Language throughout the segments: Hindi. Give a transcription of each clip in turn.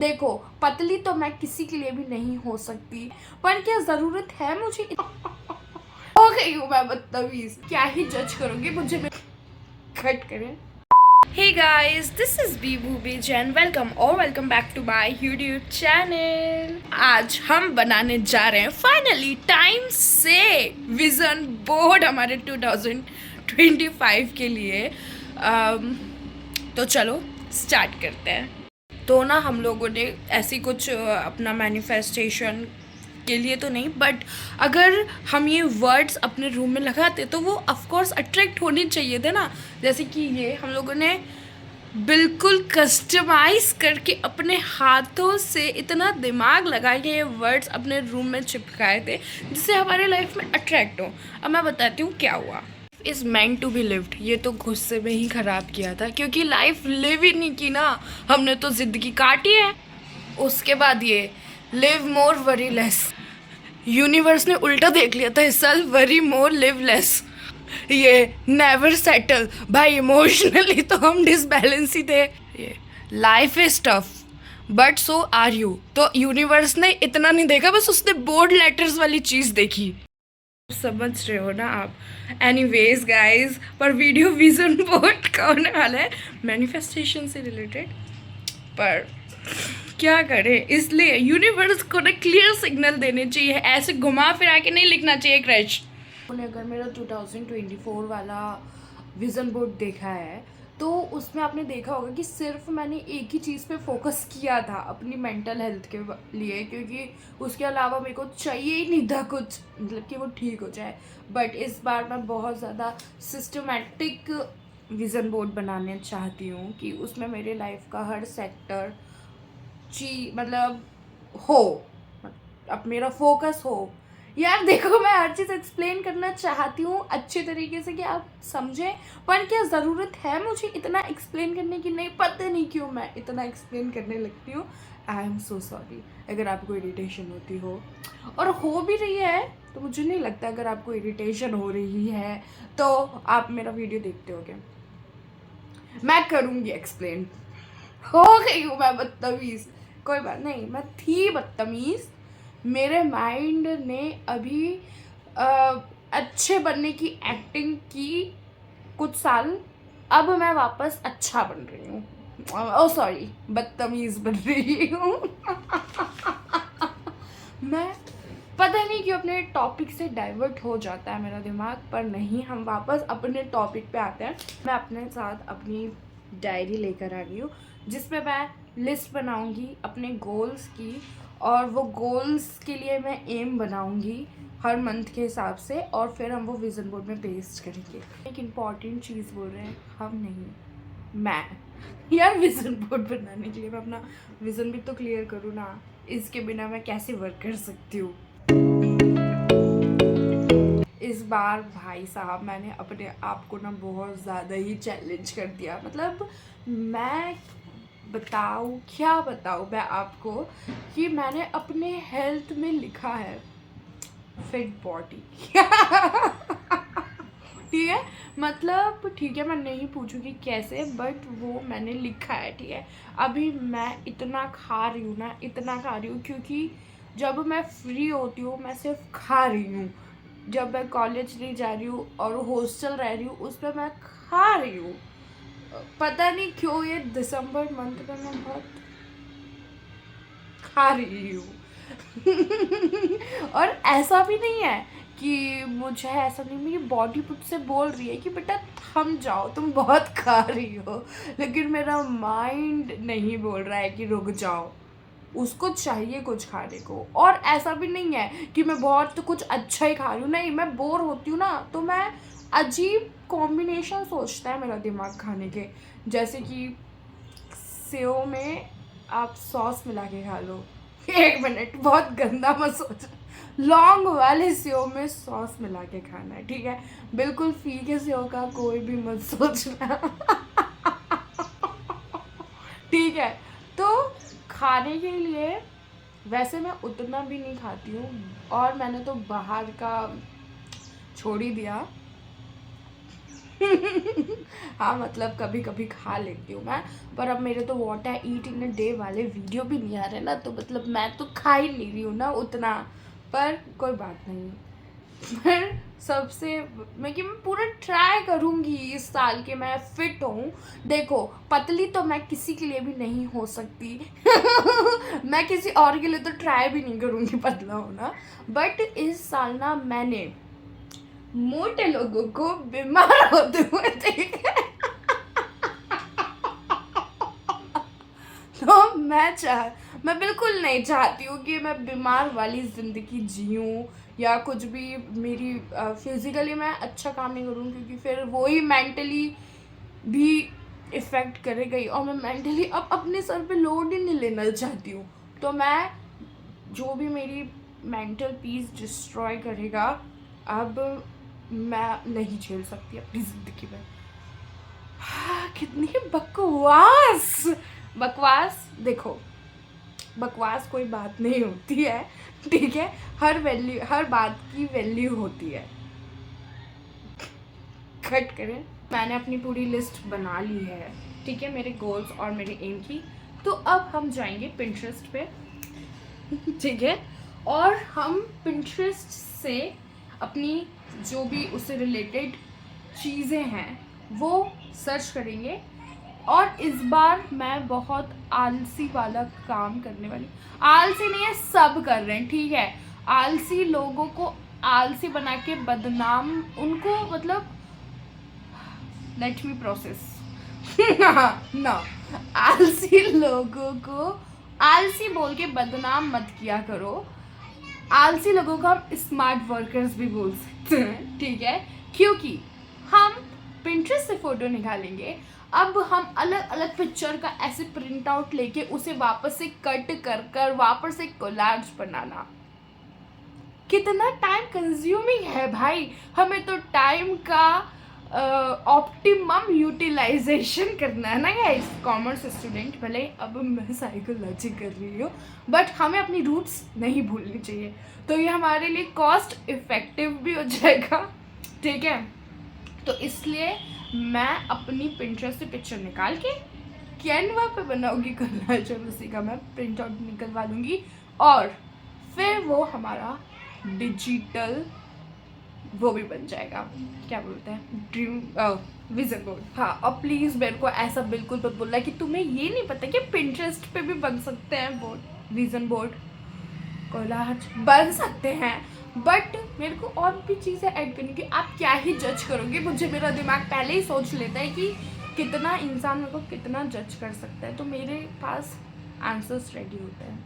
देखो, पतली तो मैं किसी के लिए भी नहीं हो सकती, पर क्या जरूरत है मुझे हो गई हूँ मैं बदतमीज। क्या ही जज करोगे मुझे। कट करें। Hey guys, this is Bibu Bij and welcome back to my YouTube channel। आज हम बनाने जा रहे हैं फाइनली टाइम से विजन बोर्ड हमारे 2025 के लिए। तो चलो स्टार्ट करते हैं। तो ना हम लोगों ने ऐसी कुछ अपना मैनिफेस्टेशन के लिए तो नहीं, बट अगर हम ये वर्ड्स अपने रूम में लगाते तो वो ऑफकोर्स अट्रैक्ट होने चाहिए थे ना। जैसे कि ये हम लोगों ने बिल्कुल कस्टमाइज करके अपने हाथों से इतना दिमाग लगा के ये वर्ड्स अपने रूम में चिपकाए थे जिससे हमारे लाइफ में अट्रैक्ट हो। अब मैं बताती हूँ क्या हुआ। Is meant to be lived, ये तो गुस्से में ही ख़राब किया था क्योंकि लाइफ लिव ही नहीं की ना, हमने तो ज़िंदगी काटी है। उसके बाद ये live more worry less, universe ने उल्टा देख लिया था इस साल, वरी मोर लिव लेस। ये नेवर सेटल, भाई इमोशनली तो हम डिसबैलेंस ही थे। ये life is tough but so are you, तो यूनिवर्स ने इतना नहीं देखा, बस उसने बोर्ड लेटर्स वाली चीज़ देखी। समझ रहे हो ना आप। एनीवेज गाइस, पर वीडियो विजन बोर्ड का होने वाला है, मैनिफेस्टेशन से रिलेटेड। पर क्या करें, इसलिए यूनिवर्स को ना क्लियर सिग्नल देने चाहिए, ऐसे घुमा फिरा के नहीं लिखना चाहिए क्रश। अगर मेरा 2024 वाला विजन बोर्ड देखा है तो उसमें आपने देखा होगा कि सिर्फ मैंने एक ही चीज़ पे फोकस किया था अपनी मेंटल हेल्थ के लिए, क्योंकि उसके अलावा मेरे को चाहिए ही नहीं था कुछ, मतलब कि वो ठीक हो जाए। बट इस बार मैं बहुत ज़्यादा सिस्टमेटिक विज़न बोर्ड बनाने चाहती हूँ कि उसमें मेरे लाइफ का हर सेक्टर मतलब हो, अब मेरा फोकस हो। यार देखो, मैं हर चीज़ एक्सप्लेन करना चाहती हूँ अच्छे तरीके से कि आप समझें, पर क्या ज़रूरत है मुझे इतना एक्सप्लेन करने की? नहीं, पता नहीं क्यों मैं इतना एक्सप्लेन करने लगती हूँ। आई एम सो सॉरी अगर आपको इरिटेशन होती हो, और हो भी रही है तो मुझे नहीं लगता अगर आपको इरिटेशन हो रही है तो आप मेरा वीडियो देखते होगे। मैं करूँगी एक्सप्लेन। हो गई हूँ मैं बदतमीज़, कोई बात नहीं, मैं थी बदतमीज़। मेरे माइंड ने अभी अच्छे बनने की एक्टिंग की कुछ साल, अब मैं वापस अच्छा बन रही हूँ। ओ सॉरी, बदतमीज़ बन रही हूँ। मैं पता नहीं क्यों अपने टॉपिक से डाइवर्ट हो जाता है मेरा दिमाग, पर नहीं, हम वापस अपने टॉपिक पे आते हैं। मैं अपने साथ अपनी डायरी लेकर आ गई हूँ जिसमें मैं लिस्ट बनाऊंगी अपने गोल्स की, और वो गोल्स के लिए मैं एम बनाऊंगी हर मंथ के हिसाब से, और फिर हम वो विज़न बोर्ड में पेस्ट करेंगे। एक इम्पॉर्टेंट चीज़ बोल रहे हैं हम, नहीं मैं। यार विज़न बोर्ड बनाने के लिए मैं अपना विज़न भी तो क्लियर करूँ ना, इसके बिना मैं कैसे वर्क कर सकती हूँ। इस बार भाई साहब मैंने अपने आप को ना बहुत ज़्यादा ही चैलेंज कर दिया। मतलब मैं क्या बताऊँ मैं आपको कि मैंने अपने हेल्थ में लिखा है फिट बॉडी। ठीक है, मतलब ठीक है, मैं नहीं पूछूंगी कैसे, बट वो मैंने लिखा है। ठीक है, अभी मैं इतना खा रही हूँ ना, इतना खा रही हूँ, क्योंकि जब मैं फ्री होती हूँ मैं सिर्फ खा रही हूँ। जब मैं कॉलेज नहीं जा रही हूँ और हॉस्टल रह रही हूँ उस पर मैं खा रही हूँ। पता नहीं क्यों ये दिसंबर मंथ में मैं बहुत खा रही हूँ। और ऐसा भी नहीं है कि मुझे ऐसा नहीं, मेरी बॉडी मुझसे बोल रही है कि बेटा थम जाओ, तुम बहुत खा रही हो, लेकिन मेरा माइंड नहीं बोल रहा है कि रुक जाओ, उसको चाहिए कुछ खाने को। और ऐसा भी नहीं है कि मैं बहुत कुछ अच्छा ही खा रही हूँ, नहीं, मैं बोर होती हूँ ना तो मैं अजीब कॉम्बिनेशन सोचता है मेरा दिमाग खाने के, जैसे कि सेव में आप सॉस मिला के खा लो। एक मिनट, बहुत गंदा मत सोच, लौंग वाले सेव में सॉस मिला के खाना है, ठीक है? बिल्कुल फीके सेव का कोई भी मत सोचना। ठीक है, तो खाने के लिए वैसे मैं उतना भी नहीं खाती हूँ, और मैंने तो बाहर का छोड़ ही दिया। हाँ मतलब कभी कभी खा लेती हूँ मैं, पर अब मेरे तो what I eat in a day वाले वीडियो भी नहीं आ रहे ना, तो मतलब मैं तो खा ही नहीं रही हूँ ना उतना। पर कोई बात नहीं। पर सबसे मैं पूरा ट्राई करूँगी इस साल के मैं फिट हूँ। देखो पतली तो मैं किसी के लिए भी नहीं हो सकती। मैं किसी और के लिए तो ट्राई भी नहीं करूँगी पतला होना। बट इस साल ना मैंने मोटे लोगों को बीमार होते हुए देखा है। तो मैं बिल्कुल नहीं चाहती हूँ कि मैं बीमार वाली ज़िंदगी जीऊँ या कुछ भी मेरी फिज़िकली मैं अच्छा काम नहीं करूँ, क्योंकि फिर वो ही मेंटली भी इफ़ेक्ट करेगा ही, और मैं मेंटली अब अपने सर पे लोड ही नहीं लेना चाहती हूँ। तो मैं जो भी मेरी मेंटल पीस डिस्ट्रॉय करेगा, अब मैं नहीं झेल सकती अपनी ज़िंदगी में। कितनी बकवास बकवास। देखो बकवास कोई बात नहीं होती है, ठीक है। हर बात की वैल्यू होती है। कट करें। मैंने अपनी पूरी लिस्ट बना ली है, ठीक है, मेरे गोल्स और मेरे एम की। तो अब हम जाएंगे पिंटरेस्ट पे, ठीक है, और हम पिंटरेस्ट से अपनी जो भी उससे रिलेटेड चीज़ें हैं वो सर्च करेंगे। और इस बार मैं बहुत आलसी वाला काम करने वाली। आलसी नहीं है, सब कर रहे हैं, ठीक है। आलसी लोगों को आलसी बना के बदनाम, उनको मतलब लेट मी प्रोसेस ना, आलसी लोगों को आलसी बोल के बदनाम मत किया करो। आलसी लोगों को हम स्मार्ट वर्कर्स भी बोल सकते हैं, ठीक है, क्योंकि हम पिंटरेस्ट से फोटो निकालेंगे। अब हम अलग अलग पिक्चर का ऐसे प्रिंट आउट लेके उसे वापस से कट कर कर वापस से कोलाज बनाना कितना टाइम कंज्यूमिंग है भाई। हमें तो टाइम का ऑप्टिमम यूटिलाइजेशन करना है ना गाइस। कॉमर्स स्टूडेंट, भले अब मैं साइकोलॉजी कर रही हूँ, बट हमें अपनी रूट्स नहीं भूलनी चाहिए। तो ये हमारे लिए कॉस्ट इफेक्टिव भी हो जाएगा, ठीक है। तो इसलिए मैं अपनी पिंटरेस्ट से पिक्चर निकाल के कैनवा पे बनाऊंगी कोलाज, और उसी का मैं प्रिंट आउट निकलवा दूंगी, और फिर वो हमारा डिजिटल वो भी बन जाएगा, क्या बोलते हैं, ड्रीम विजन बोर्ड। हाँ, और प्लीज़ मेरे को ऐसा बिल्कुल मत बोलना कि तुम्हें ये नहीं पता कि पिंटरेस्ट पे भी बन सकते हैं बोर्ड, विजन बोर्ड, कोलाज बन सकते हैं। बट मेरे को और भी चीज़ें ऐड करनी, कि आप क्या ही जज करोगे मुझे। मेरा दिमाग पहले ही सोच लेता है कि कितना इंसान मेरे को कितना जज कर सकता है, तो मेरे पास आंसर्स रेडी होते हैं।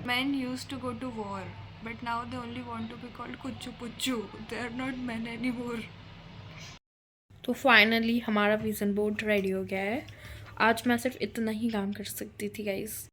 Men used to go to war, but now they only want to be called कुच्चू पुच्चू. They are not men anymore. तो फाइनली हमारा विजन बोर्ड रेडी हो गया है। आज मैं सिर्फ इतना ही काम कर सकती थी गाइस।